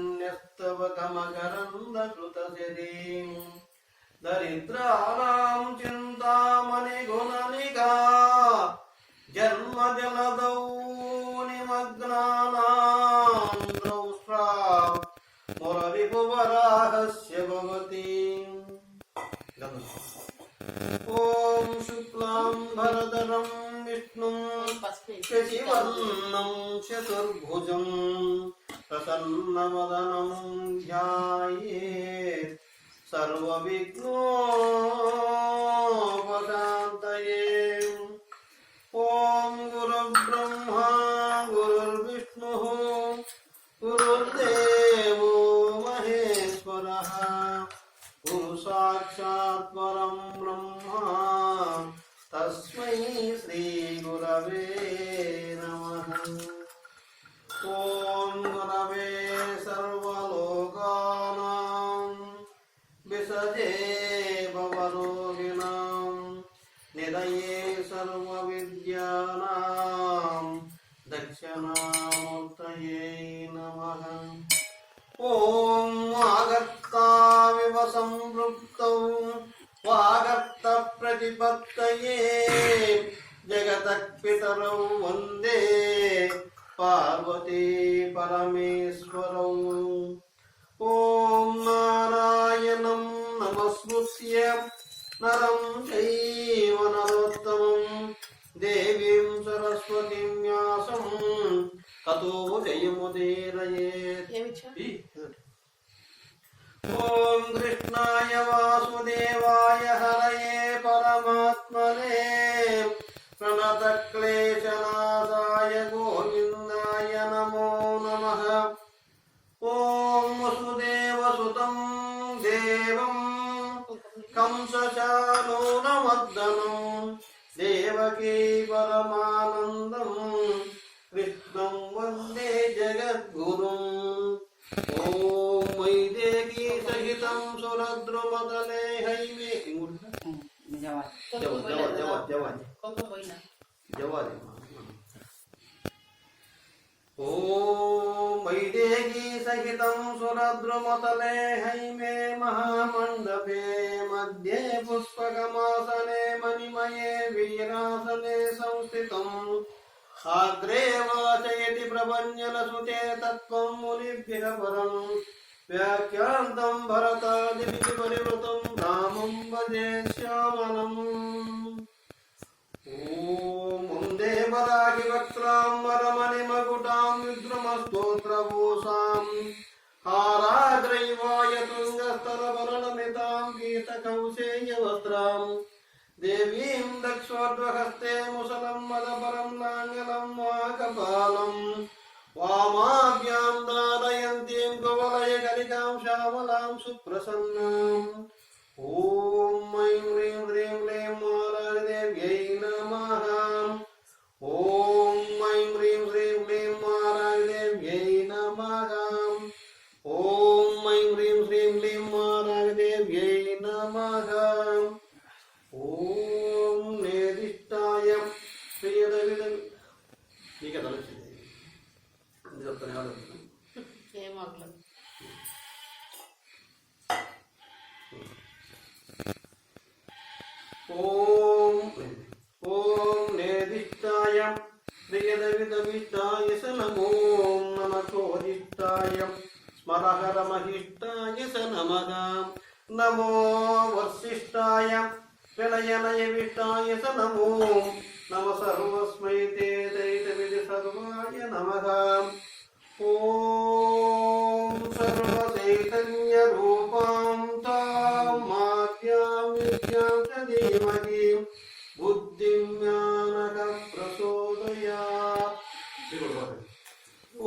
शरण्यस्तवकमकरन्दश्रुतसिरीं दरिद्राणां चिन्तामणिगुणनिका जन्मजलदौ निमग्नानां द्रौष्ट्रा मुररिपुवराहस्य भवति। ओम शुक्लां भरधरं विष्णुं शशिवर्णं चतुर्भुजं प्रसन्नवदनं ध्यायेत् सर्वविघ्नोपशान्तये। ओम गुरुर्ब्रह्मा गुरुर्विष्णुः गुरुर्देवो महेश्वरः गुरु साक्षात् परं ब्रह्मा तस्मै श्री गुरवे नमः। ओम गुरवे सर्वलोकानां विसजे भवरोगिणां निधये सर्वविद्यानां दक्षिणामूर्तये नमः। ओम वागर्ताविव संपृक्तौ वागर्तप्रतिपत्तये जगतः पितरौ वन्दे पार्वती परमेश्वरौ। ओम नारायणं नमस्कृत्य नरं चैव नरोत्तमं देवीं सरस्वतीं व्यासं ततो जयमुदीरयेत्। ओम कृष्णाय वासुदेवाय हरये परमात्मने प्रणतक्लेशनाशाय गोविन्दाय नमो नमः। ओम वसुदेवसुतं देवं कंसचानूरमर्दनं देवकी परमानन्दं कृष्णं वन्दे जगद्गुरुम्। ओम वैदेही सहितं सुरद्रुमतले हैमे ओम वैदेही सहितं सुरद्रुमतले हैमे महामण्डपे मध्ये पुष्पकमासने मणिमये वीरासने संस्थितम् आग्रे वाचयति प्रभञ्जनसुते तत्त्वं मुनिभ्यः परम् व्याख्यान्तं भरतादिभिः परिवृतं रामं भजे श्यामलम्। ॐ वन्दे वराहिवक्त्रां वरमणिमकुटां विद्रुमस्तोत्रभूषां हाराग्रैवाय तुङ्गस्तरवर्णमितां गीतकौशेयवस्त्रां देवीं दक्षोर्ध्वहस्ते मुसलं मदपरं लाङ्गलं वाकपालं वामाभ्यां धारयन्तीं कुवलयकलिकां श्यामलां सुप्रसन्नाम्। ॐ ऐं ह्रीं ह्रीं क्लीं मारादेव्यै नमः। ॐ ऐं ह्रीं ह्रीं क्लीं मारादेव्यै नमः। ॐ ऐं ह्रीं ह्रीं क्लीं मारादेव्यै नमः। ओम नेदिष्टाय प्रियदविदं ठीक है तलचिದೆ ಇದು ತನೆ ಹಾಡು ಏಮ ಆಗಲ್ಲ। ओम नेदिष्टाय प्रियदविदविष्टाय स नमो नमकोदिष्टाय स्मरहरमहिष्टाय स नमः। नमो वर्षिष्ठाय प्रलयनयविष्टाय स नमो नम सर्वस्मै ते दैतविधि सर्वाय नमः। ओम सर्वचैतन्यरूपां तां माद्यां विद्यां च धीमहि बुद्धिं ज्ञानकं प्रचोदयात्।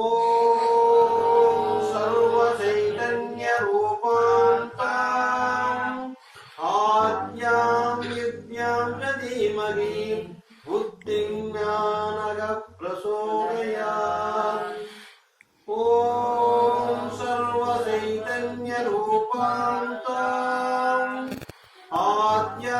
ओम सर्वचैतन्यरूपां तां आद्यां विद्यां च धीमहि बुद्धिं ज्ञानकं प्रचोदयात्। ओम सर्वचैतन्यरूपां तां आद्यां